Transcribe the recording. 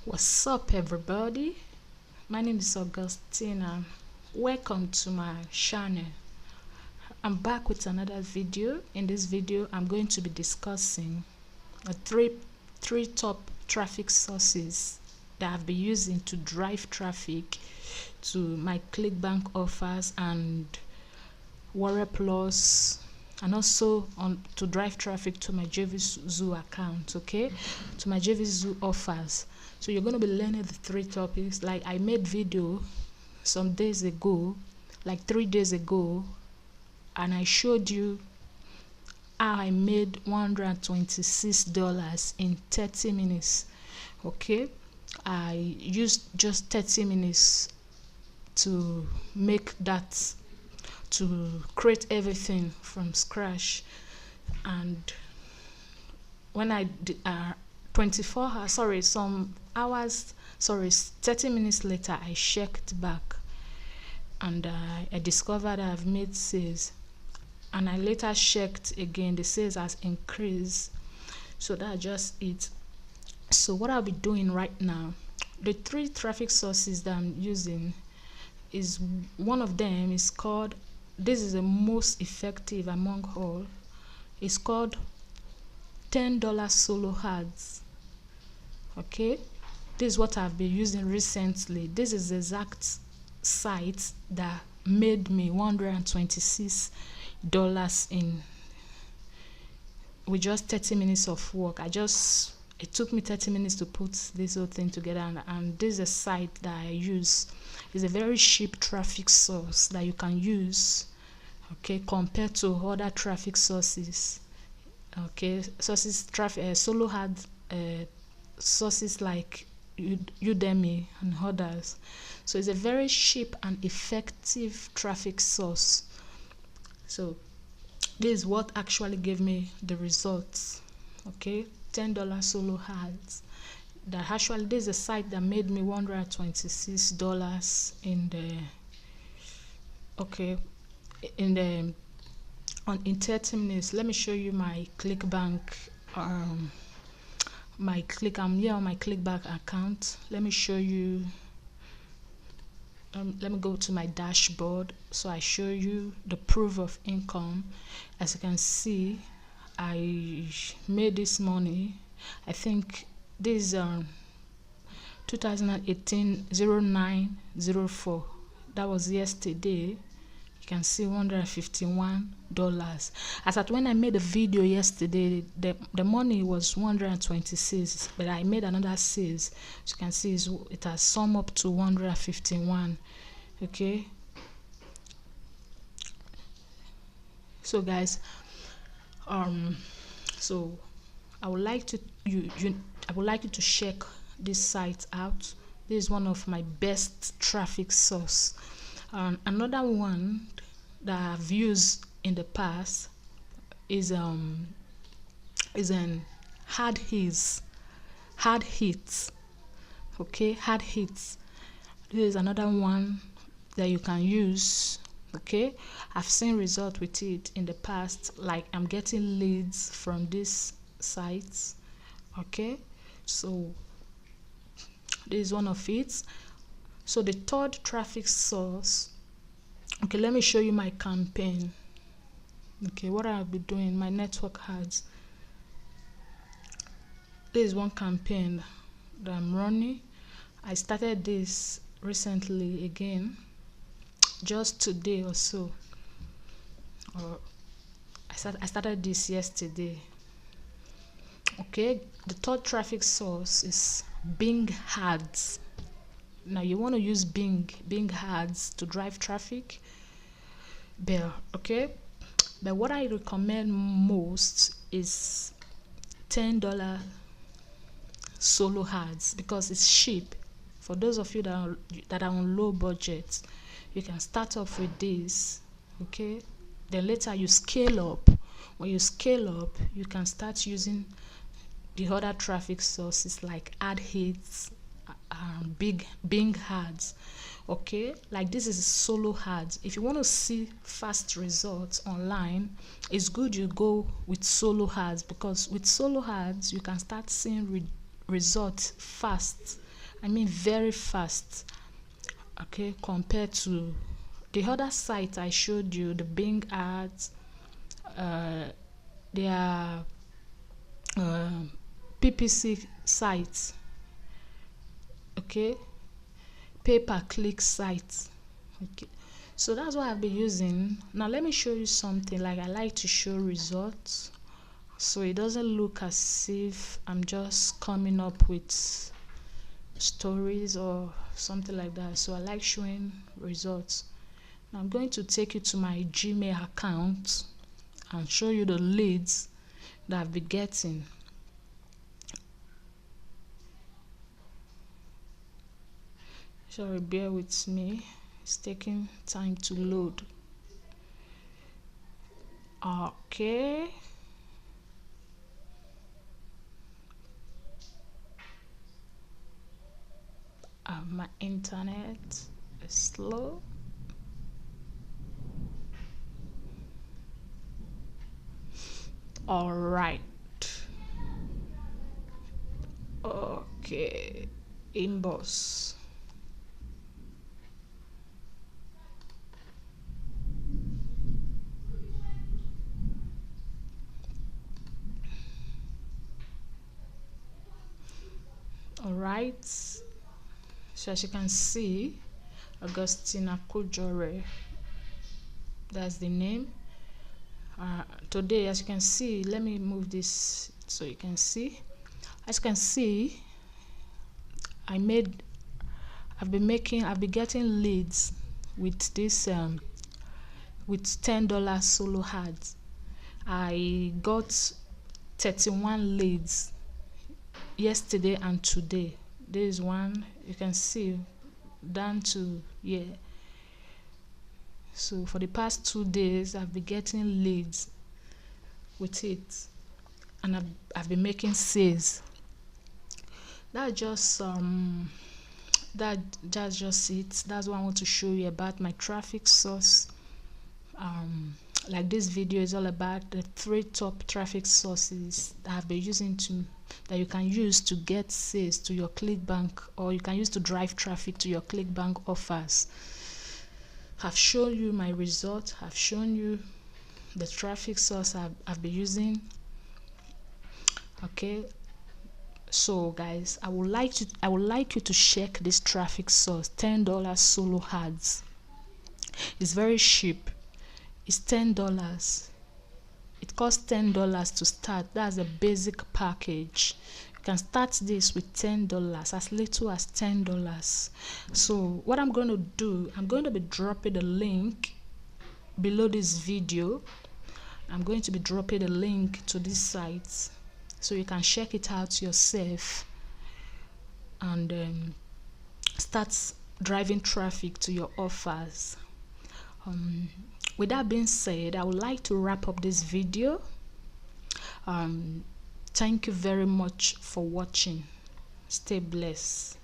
What's up, everybody? My name is Augustina. Welcome to my channel. I'm back with another video. In this video, I'm going to be discussing three top traffic sources that I've been using to drive traffic to my Clickbank offers and Warrior Plus, and also to drive traffic to my JVZoo account, okay, to my JVZoo offers. So you're going to be learning the three topics. Like I made video some days ago, like 3 days ago, and I showed you how I made $126 in 30 minutes. Okay, I used just 30 minutes to make that, to create everything from scratch. And when I did 24 hours, sorry, some hours, sorry, 30 minutes later, I checked back and I discovered I've made sales. And I later checked again, the sales has increased. So that's just it. So what I'll be doing right now, the three traffic sources that I'm using is, one of them is called, this is the most effective among all, it's called $10 solo ads. Okay, this is what I've been using recently. This is the exact site that made me $126 in with just 30 minutes of work. It took me 30 minutes to put this whole thing together, and this is a site that I use. It's a very cheap traffic source that you can use, okay, compared to other traffic sources. Okay, sources, traffic, solo ad sources like Udemy and others. So it's a very cheap and effective traffic source. So this is what actually gave me the results. Okay, $10 solo ads. That actually, this is a site that made me $126 in the, okay, in the in 30 minutes. Let me show you my Clickbank. I'm here on my Clickbank account. Let me show you. Let me go to my dashboard so I show you the proof of income. As you can see, I made this money. I think this is 2018-09-04. That was yesterday. You can see $151. As at when I made the video yesterday, the money was 126, but I made another sales. As you can see, it has summed up to 151. Okay, so guys, so I would like you to check this site out. This is one of my best traffic source. Another one that I've used in the past is an hard hits. Okay, hard hits. This is another one that you can use. Okay, I've seen results with it in the past. Like I'm getting leads from these sites. Okay, so this is one of it. So the third traffic source, okay, let me show you my campaign. Okay, what I'll be doing, my network ads. This is one campaign that I'm running. I started this recently again, just today or so. I started this yesterday. Okay, the third traffic source is Bing ads. Now you want to use Bing ads to drive traffic there. Okay, but what I recommend most is $10 solo ads because it's cheap. For those of you that are on low budget, you can start off with this. Okay, then later you scale up. When you scale up, you can start using the other traffic sources like ad hits, Bing ads. Okay, like this is solo ads. If you want to see fast results online, it's good you go with solo ads, because with solo ads you can start seeing results fast. I mean very fast, okay, compared to the other site I showed you, the Bing ads. They are PPC sites, okay, pay-per-click sites. Okay, so that's what I've been using. Now let me show you something. Like, I like to show results, so it doesn't look as if I'm just coming up with stories or something like that. So I like showing results. Now I'm going to take you to my Gmail account and show you the leads that I've been getting. Sorry, bear with me, it's taking time to load. Okay, my internet is slow. All right, okay, inbox. All right, so as you can see, Augustina Kujore, that's the name. Today, as you can see, let me move this so you can see. As you can see, I've been getting leads with this with $10 solo ads. I got 31 leads yesterday and today. This is one, you can see, down to here. So for the past 2 days, I've been getting leads with it, and I've been making sales. That's just that's just it. That's what I want to show you about my traffic source. Like, this video is all about the 3 top traffic sources that I've been using that you can use to get sales to your Clickbank, or you can use to drive traffic to your Clickbank offers. I've shown you my results. I've shown you the traffic source I've been using. Okay, so guys, I would like you to check this traffic source, $10 solo ads. It's very cheap. It's $10. It costs $10 to start. That's a basic package. You can start this with $10, as little as $10. So what I'm going to do, I'm going to be dropping the link below this video. I'm going to be dropping the link to this site so you can check it out yourself and start driving traffic to your offers. With that being said, I would like to wrap up this video. Thank you very much for watching. Stay blessed.